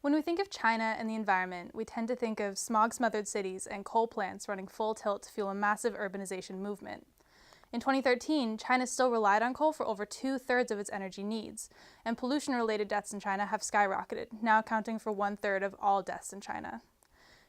When we think of China and the environment, we tend to think of smog-smothered cities and coal plants running full tilt to fuel a massive urbanization movement. In 2013, China still relied on coal for over 2/3 of its energy needs, and pollution-related deaths in China have skyrocketed, now accounting for 1/3 of all deaths in China.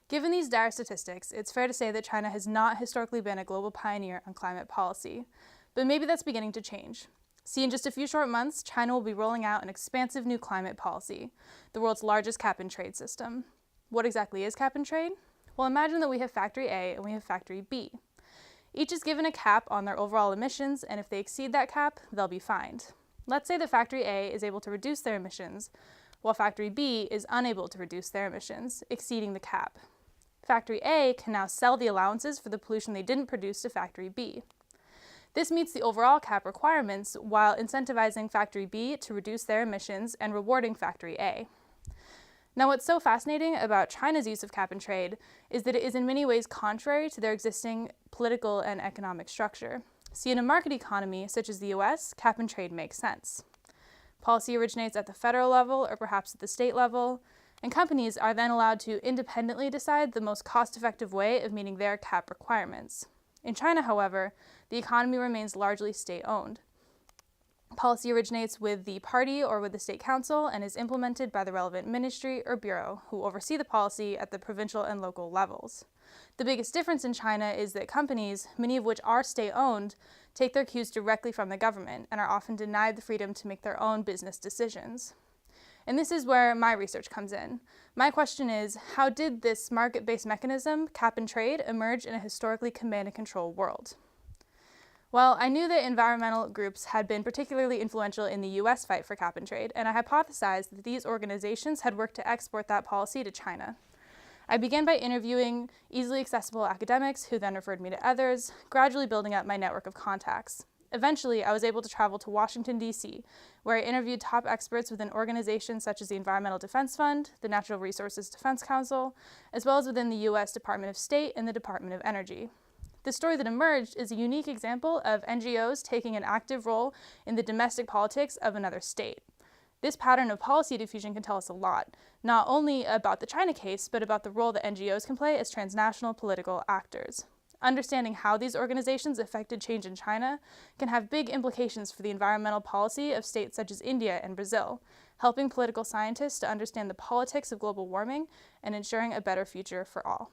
Given these dire statistics, it's fair to say that China has not historically been a global pioneer on climate policy, but maybe that's beginning to change. See, in just a few short months, China will be rolling out an expansive new climate policy, the world's largest cap-and-trade system. What exactly is cap-and-trade? Well, imagine that we have Factory A and we have Factory B. Each is given a cap on their overall emissions, and if they exceed that cap, they'll be fined. Let's say that Factory A is able to reduce their emissions, while Factory B is unable to reduce their emissions, exceeding the cap. Factory A can now sell the allowances for the pollution they didn't produce to Factory B. This meets the overall cap requirements while incentivizing Factory B to reduce their emissions and rewarding Factory A. Now, what's so fascinating about China's use of cap-and-trade is that it is in many ways contrary to their existing political and economic structure. See, in a market economy such as the US, cap-and-trade makes sense. Policy originates at the federal level or perhaps at the state level, and companies are then allowed to independently decide the most cost-effective way of meeting their cap requirements. In China, however, the economy remains largely state-owned. Policy originates with the party or with the state council and is implemented by the relevant ministry or bureau, who oversee the policy at the provincial and local levels. The biggest difference in China is that companies, many of which are state-owned, take their cues directly from the government and are often denied the freedom to make their own business decisions. And this is where my research comes in. My question is, how did this market-based mechanism, cap-and-trade, emerge in a historically command-and-control world? Well, I knew that environmental groups had been particularly influential in the US fight for cap-and-trade, and I hypothesized that these organizations had worked to export that policy to China. I began by interviewing easily accessible academics who then referred me to others, gradually building up my network of contacts. Eventually, I was able to travel to Washington, D.C., where I interviewed top experts within organizations such as the Environmental Defense Fund, the Natural Resources Defense Council, as well as within the U.S. Department of State and the Department of Energy. The story that emerged is a unique example of NGOs taking an active role in the domestic politics of another state. This pattern of policy diffusion can tell us a lot, not only about the China case, but about the role that NGOs can play as transnational political actors. Understanding how these organizations affected change in China can have big implications for the environmental policy of states such as India and Brazil, helping political scientists to understand the politics of global warming and ensuring a better future for all.